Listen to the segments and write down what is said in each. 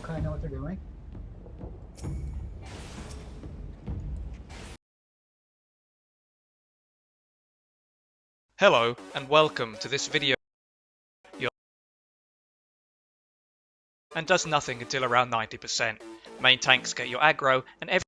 kind of know what they're doing. Hello and welcome to this video and does nothing until around 90%. Main tanks get your aggro and every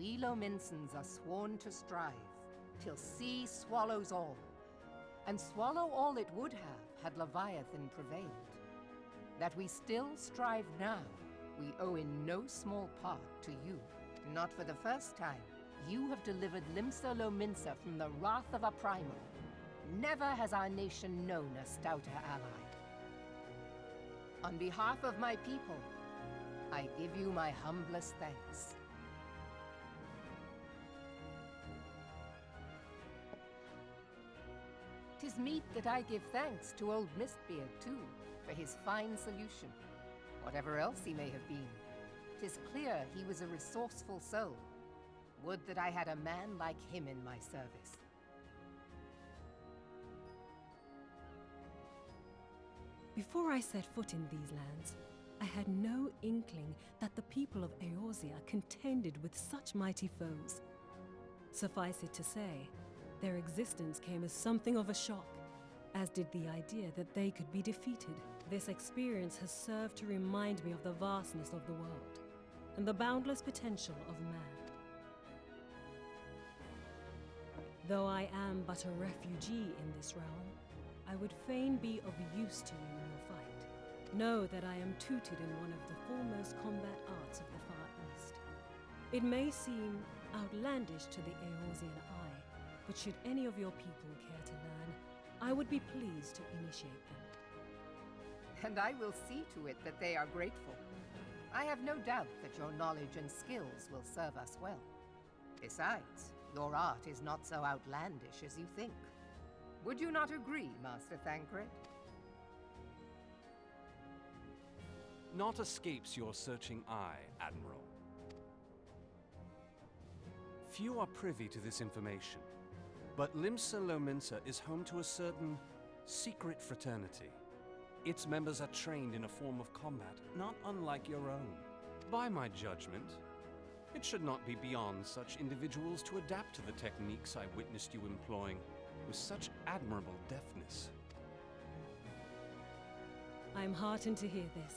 we Lominsons are sworn to strive, till sea swallows all. And swallow all it would have had Leviathan prevailed. That we still strive now, we owe in no small part to you. Not for the first time, you have delivered Limsa Lominsa from the wrath of a primal. Never has our nation known a stouter ally. On behalf of my people, I give you my humblest thanks. 'Tis meet that I give thanks to old Mistbeard, too, for his fine solution. Whatever else he may have been, 'tis clear he was a resourceful soul. Would that I had a man like him in my service. Before I set foot in these lands, I had no inkling that the people of Eorzea contended with such mighty foes. Suffice it to say, their existence came as something of a shock, as did the idea that they could be defeated. This experience has served to remind me of the vastness of the world, and the boundless potential of man. Though I am but a refugee in this realm, I would fain be of use to you in your fight. Know that I am tutored in one of the foremost combat arts of the Far East. It may seem outlandish to the Eorzean eye, but should any of your people care to learn, I would be pleased to initiate them. And I will see to it that they are grateful. I have no doubt that your knowledge and skills will serve us well. Besides, your art is not so outlandish as you think. Would you not agree, Master Thancred? Naught escapes your searching eye, Admiral. Few are privy to this information, but Limsa Lominsa is home to a certain secret fraternity. Its members are trained in a form of combat not unlike your own. By my judgment, it should not be beyond such individuals to adapt to the techniques I witnessed you employing with such admirable deftness. I am heartened to hear this.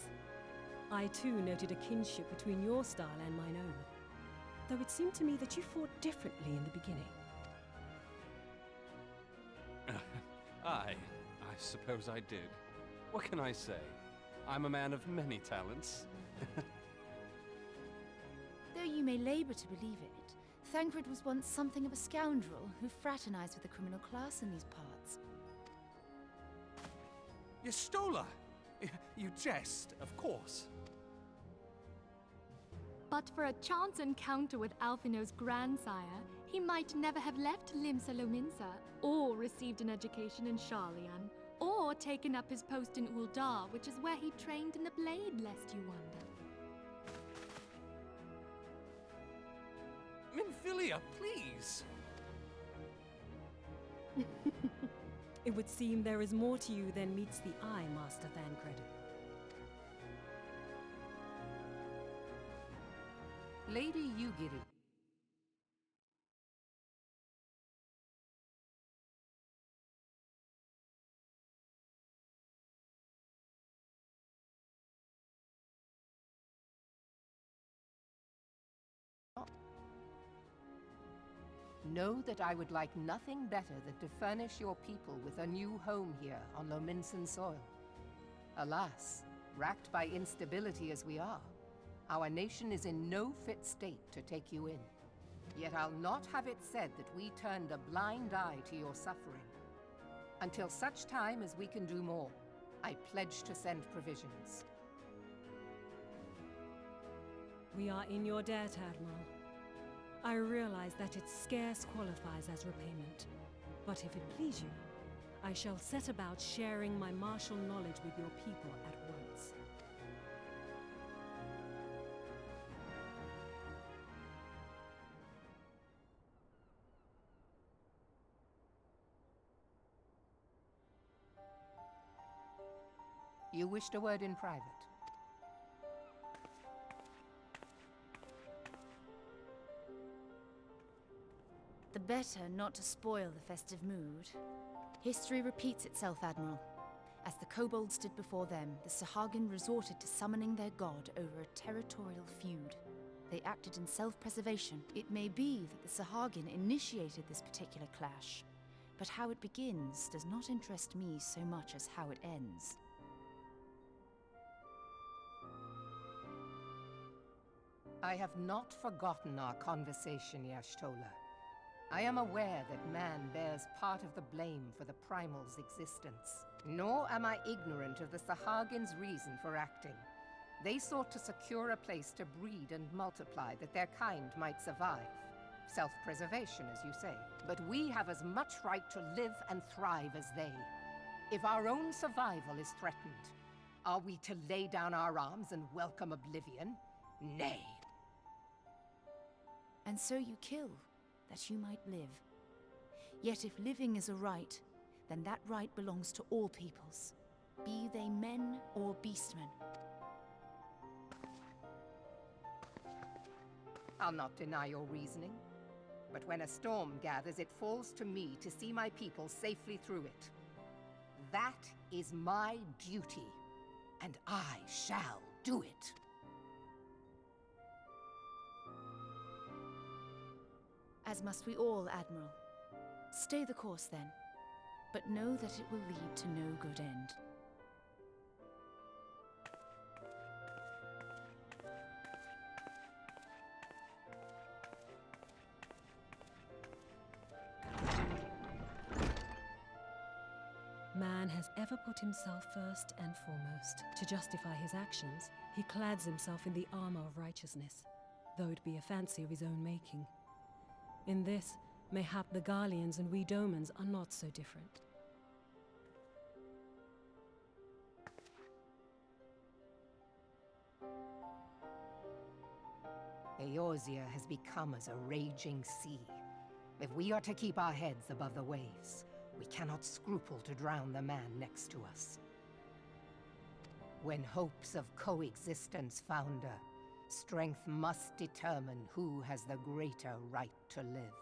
I too noted a kinship between your style and mine own, though it seemed to me that you fought differently in the beginning. I suppose I did. What can I say? I'm a man of many talents. Though you may labor to believe it, Thancred was once something of a scoundrel who fraternized with the criminal class in these parts. Yestola! You jest, of course. But for a chance encounter with Alphino's grandsire, he might never have left Limsa Lominsa, or received an education in Sharlayan, or taken up his post in Uldar, which is where he trained in the blade, lest you wonder. Minfilia, please! It would seem there is more to you than meets the eye, Master Thancred. Lady Yugiri. Know that I would like nothing better than to furnish your people with a new home here on Lominsan soil. Alas, racked by instability as we are, our nation is in no fit state to take you in. Yet I'll not have it said that we turned a blind eye to your suffering. Until such time as we can do more, I pledge to send provisions. We are in your debt, Admiral. I realize that it scarce qualifies as repayment, but if it please you, I shall set about sharing my martial knowledge with your people at once. You wished a word in private. The better not to spoil the festive mood. History repeats itself, Admiral. As the kobolds stood before them, the Sahagin resorted to summoning their god over a territorial feud. they acted in self-preservation. It may be that the Sahagin initiated this particular clash, but how it begins does not interest me so much as how it ends. I have not forgotten our conversation, Y'shtola. I am aware that man bears part of the blame for the Primal's existence. Nor am I ignorant of the Sahagins' reason for acting. They sought to secure a place to breed and multiply that their kind might survive. Self-preservation, as you say. But we have as much right to live and thrive as they. If our own survival is threatened, are we to lay down our arms and welcome oblivion? Nay. And so you kill, that you might live. Yet if living is a right, then that right belongs to all peoples, be they men or beastmen. I'll not deny your reasoning, but when a storm gathers, it falls to me to see my people safely through it. That is my duty, and I shall do it. As must we all, Admiral. Stay the course, then, but know that it will lead to no good end. Man has ever put himself first and foremost. To justify his actions, he clads himself in the armor of righteousness, though it be a fancy of his own making. In this, mayhap the Garleans and we Domans are not so different. Eorzea has become as a raging sea. If we are to keep our heads above the waves, we cannot scruple to drown the man next to us. When hopes of coexistence founder, strength must determine who has the greater right to live.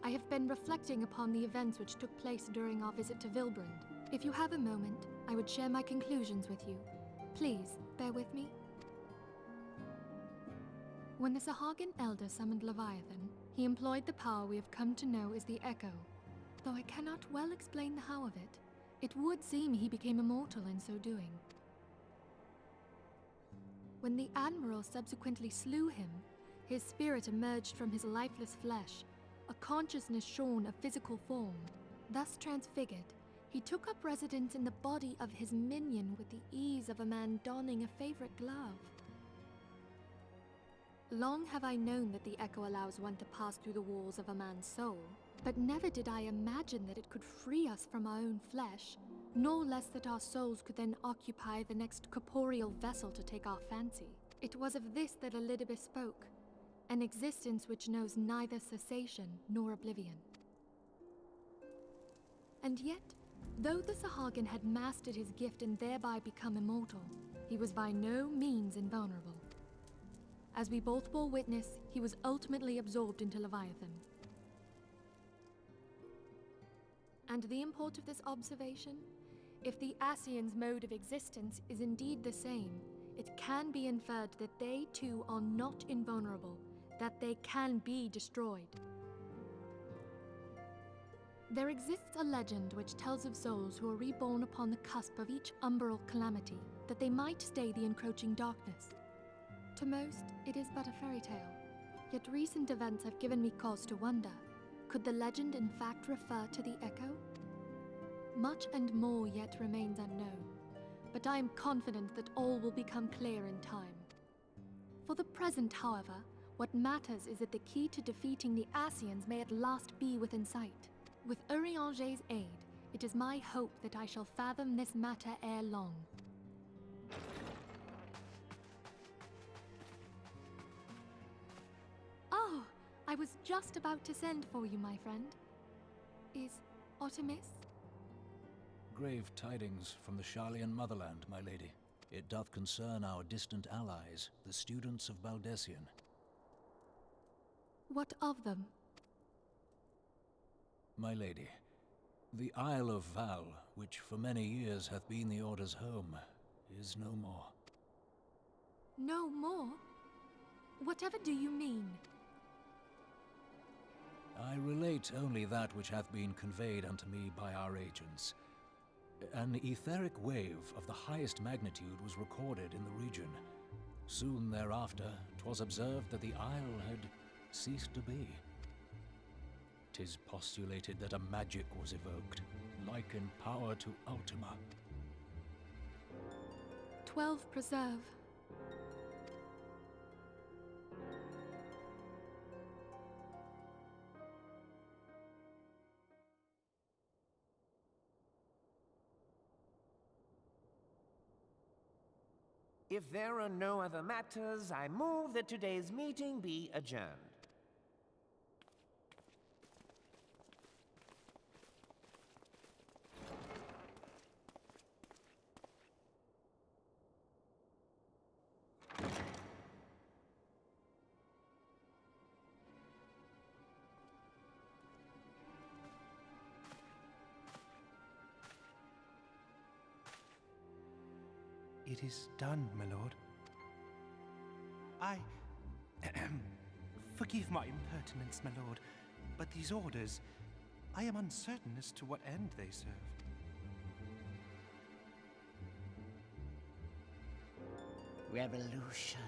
I have been reflecting upon the events which took place during our visit to Vilbrand. If you have a moment, I would share my conclusions with you. Please, bear with me. When the Sahagin Elder summoned Leviathan, he employed the power we have come to know as the Echo. Though I cannot well explain the how of it, it would seem he became immortal in so doing. When the Admiral subsequently slew him, his spirit emerged from his lifeless flesh, a consciousness shorn of physical form. Thus transfigured, he took up residence in the body of his minion with the ease of a man donning a favorite glove. Long have I known that the Echo allows one to pass through the walls of a man's soul, but never did I imagine that it could free us from our own flesh, nor less that our souls could then occupy the next corporeal vessel to take our fancy. It was of this that Elidibus spoke, an existence which knows neither cessation nor oblivion. And yet, though the Sahagin had mastered his gift and thereby become immortal, he was by no means invulnerable. As we both bore witness, he was ultimately absorbed into Leviathan. And the import of this observation? If the Ascians' mode of existence is indeed the same, it can be inferred that they too are not invulnerable, that they can be destroyed. There exists a legend which tells of souls who are reborn upon the cusp of each umbral calamity, that they might stay the encroaching darkness. To most, it is but a fairy tale. Yet recent events have given me cause to wonder, could the legend in fact refer to the Echo? Much and more yet remains unknown, but I am confident that all will become clear in time. For the present, however, what matters is that the key to defeating the Ascians may at last be within sight. With Urianger's aid, it is my hope that I shall fathom this matter ere long. Oh, I was just about to send for you, my friend. Is Artemis? Grave tidings from the Sharlayan motherland, my lady. It doth concern our distant allies, the students of Baldessian. What of them? My lady, the Isle of Val, which for many years hath been the Order's home, is no more. No more? Whatever do you mean? I relate only that which hath been conveyed unto me by our agents. An etheric wave of the highest magnitude was recorded in the region. Soon thereafter, 'twas observed that the isle had ceased to be. 'Tis postulated that a magic was evoked, like in power to Ultima. 12 preserve. If there are no other matters, I move that today's meeting be adjourned. It is done, my lord. Forgive my impertinence, my lord, but these orders, I am uncertain as to what end they serve. Revolution.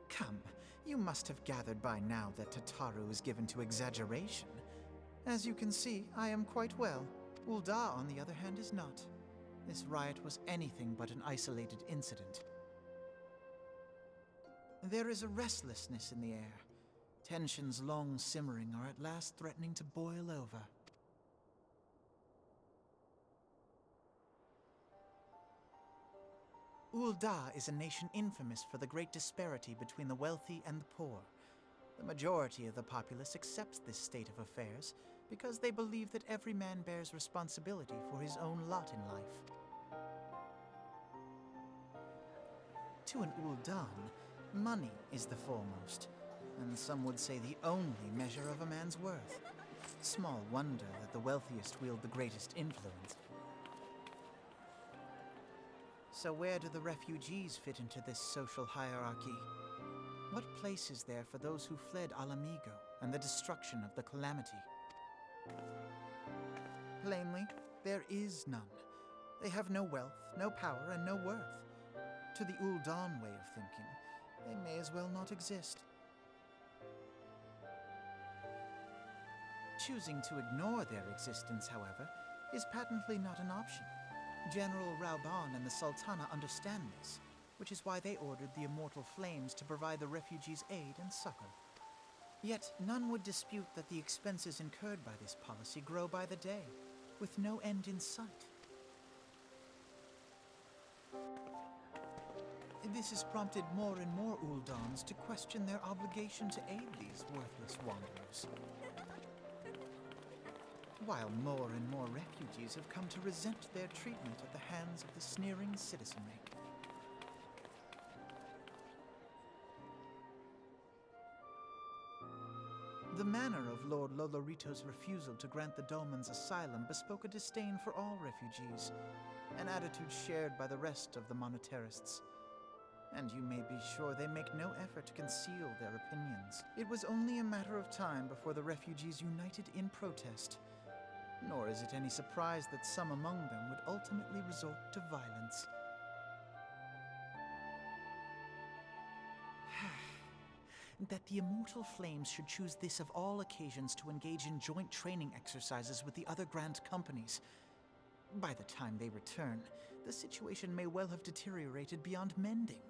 Come, you must have gathered by now that Tataru is given to exaggeration. As you can see, I am quite well. Ul'dah, on the other hand, is not. This riot was anything but an isolated incident. There is a restlessness in the air. Tensions long simmering are at last threatening to boil over. Ul'dah is a nation infamous for the great disparity between the wealthy and the poor. The majority of the populace accepts this state of affairs because they believe that every man bears responsibility for his own lot in life. To an Ul'dan, money is the foremost, and some would say the only measure of a man's worth. Small wonder that the wealthiest wield the greatest influence. So where do the refugees fit into this social hierarchy? What place is there for those who fled Alamigo and the destruction of the Calamity? Plainly, there is none. They have no wealth, no power, and no worth. To the Ul'dan way of thinking, they may as well not exist. Choosing to ignore their existence, however, is patently not an option. General Rauban and the Sultana understand this, which is why they ordered the Immortal Flames to provide the refugees aid and succor. Yet none would dispute that the expenses incurred by this policy grow by the day, with no end in sight. This has prompted more and more Ul'dans to question their obligation to aid these worthless wanderers. While more and more refugees have come to resent their treatment at the hands of the sneering citizenry. The manner of Lord Lolorito's refusal to grant the Dolmens asylum bespoke a disdain for all refugees, an attitude shared by the rest of the monetarists. And you may be sure they make no effort to conceal their opinions. It was only a matter of time before the refugees united in protest. Nor is it any surprise that some among them would ultimately resort to violence. That the Immortal Flames should choose this of all occasions to engage in joint training exercises with the other Grand Companies. By the time they return, the situation may well have deteriorated beyond mending.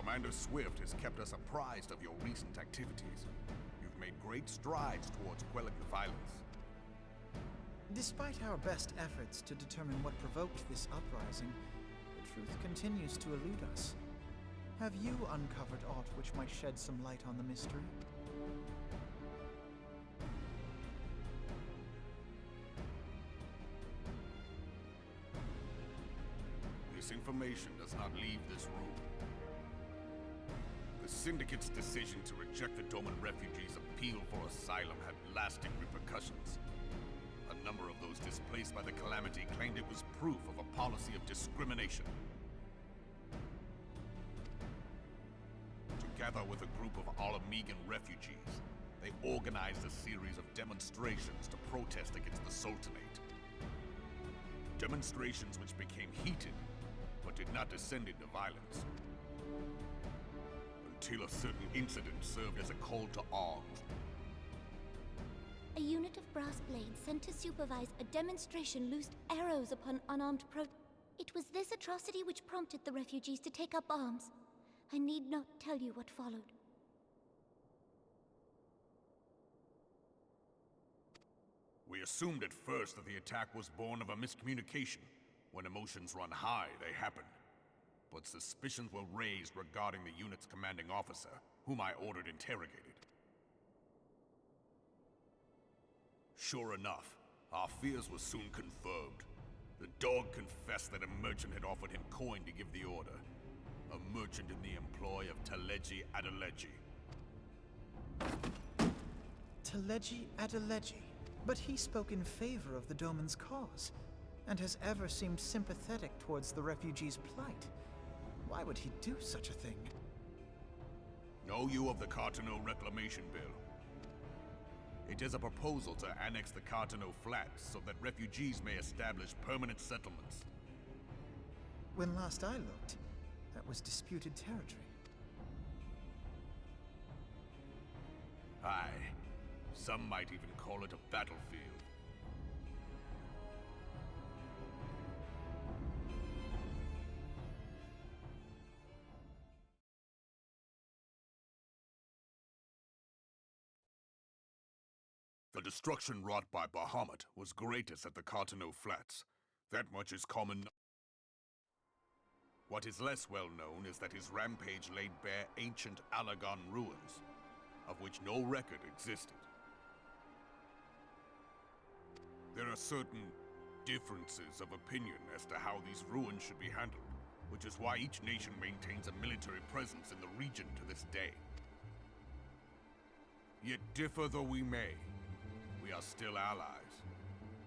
Commander Swift has kept us apprised of your recent activities. You've made great strides towards quelling the violence. Despite our best efforts to determine what provoked this uprising, the truth continues to elude us. Have you uncovered aught which might shed some light on the mystery? This information does not leave this room. The Syndicate's decision to reject the Doman refugees' appeal for asylum had lasting repercussions. A number of those displaced by the Calamity claimed it was proof of a policy of discrimination. Together with a group of Alamegan refugees, they organized a series of demonstrations to protest against the Sultanate. Demonstrations which became heated, but did not descend into violence. Until a certain incident served as a call to arms. A unit of brass blades sent to supervise a demonstration loosed arrows upon unarmed It was this atrocity which prompted the refugees to take up arms. I need not tell you what followed. We assumed at first that the attack was born of a miscommunication. When emotions run high, they happen. But suspicions were raised regarding the unit's commanding officer, whom I ordered interrogated. Sure enough, our fears were soon confirmed. The dog confessed that a merchant had offered him coin to give the order. A merchant in the employ of Teleji Adeleji. Teleji Adeleji? But he spoke in favor of the Doman's cause, and has ever seemed sympathetic towards the refugees' plight. Why would he do such a thing? Know you of the Cartano Reclamation Bill? It is a proposal to annex the Cartano Flats so that refugees may establish permanent settlements. When last I looked, that was disputed territory. Aye. Some might even call it a battlefield. The destruction wrought by Bahamut was greatest at the Cartano Flats. That much is common. What is less well known is that his rampage laid bare ancient Alagon ruins, of which no record existed. There are certain differences of opinion as to how these ruins should be handled, which is why each nation maintains a military presence in the region to this day. Yet differ though we may, we are still allies.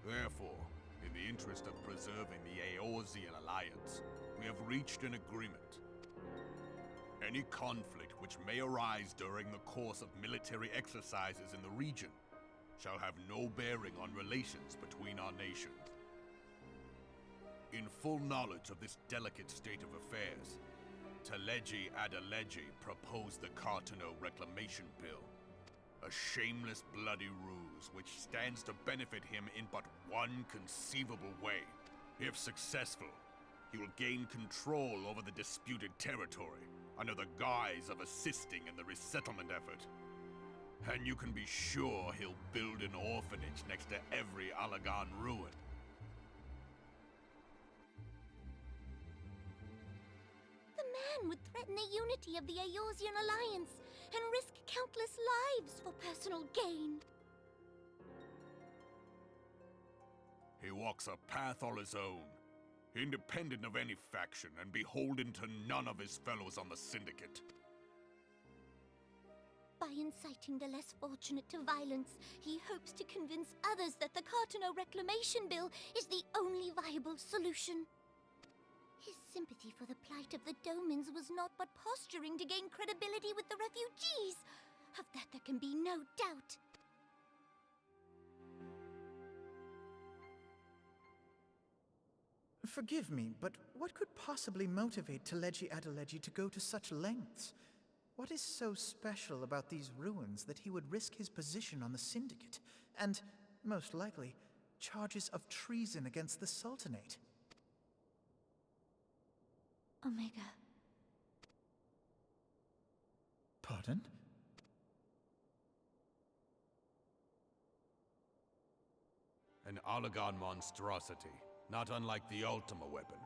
Therefore, in the interest of preserving the Eorzean alliance, we have reached an agreement. Any conflict which may arise during the course of military exercises in the region shall have no bearing on relations between our nations. In full knowledge of this delicate state of affairs, Teleji Adeleji proposed the Cartano Reclamation Bill. A shameless bloody ruse which stands to benefit him in but one conceivable way. If successful, he will gain control over the disputed territory under the guise of assisting in the resettlement effort. And you can be sure he'll build an orphanage next to every Alagon ruin. The man would threaten the unity of the Eorzean alliance and risk countless lives for personal gain. He walks a path all his own, independent of any faction and beholden to none of his fellows on the Syndicate. By inciting the less fortunate to violence, he hopes to convince others that the Cartano Reclamation Bill is the only viable solution. His sympathy for the plight of the Domans was not but posturing to gain credibility with the refugees. Of that there can be no doubt. Forgive me, but what could possibly motivate Teleji Adeleji to go to such lengths? What is so special about these ruins that he would risk his position on the Syndicate, and, most likely, charges of treason against the Sultanate? Omega. Pardon? An Allagan monstrosity, not unlike the Ultima weapon.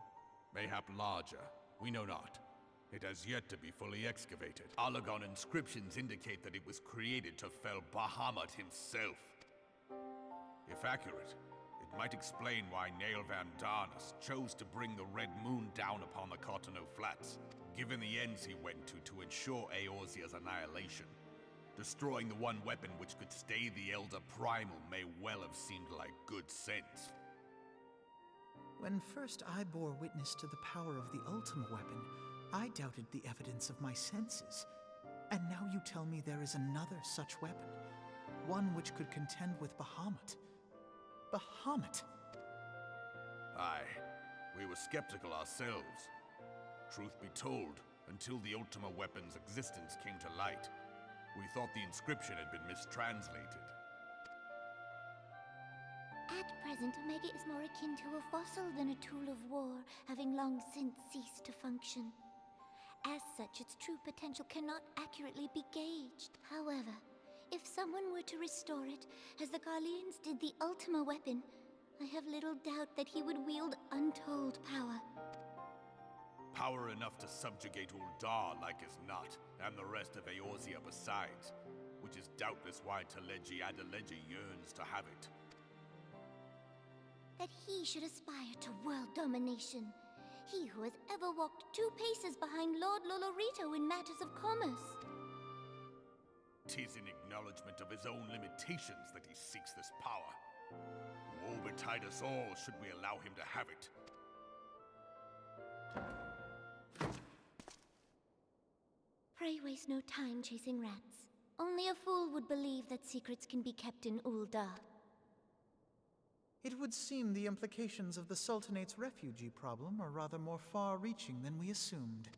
Mayhap larger, we know not. It has yet to be fully excavated. Allagan inscriptions indicate that it was created to fell Bahamut himself. If accurate, it might explain why Nail Van Darnus chose to bring the Red Moon down upon the Cotonou Flats, given the ends he went to ensure Eorzea's annihilation. Destroying the one weapon which could stay the Elder Primal may well have seemed like good sense. When first I bore witness to the power of the Ultima weapon, I doubted the evidence of my senses. And now you tell me there is another such weapon, one which could contend with Bahamut. Bahamut! Aye, we were skeptical ourselves. Truth be told, until the Ultima weapon's existence came to light, we thought the inscription had been mistranslated. At present, Omega is more akin to a fossil than a tool of war, having long since ceased to function. As such, its true potential cannot accurately be gauged. However, if someone were to restore it, as the Garleans did the Ultima weapon, I have little doubt that he would wield untold power. Power enough to subjugate Uldar like as not, and the rest of Eorzea besides, which is doubtless why Teleji Adeleji yearns to have it. That he should aspire to world domination. He who has ever walked 2 paces behind Lord Lolorito in matters of commerce. 'Tis in acknowledgement of his own limitations that he seeks this power. Woe betide us all should we allow him to have it. Pray waste no time chasing rats. Only a fool would believe that secrets can be kept in Uldar. It would seem the implications of the Sultanate's refugee problem are rather more far-reaching than we assumed.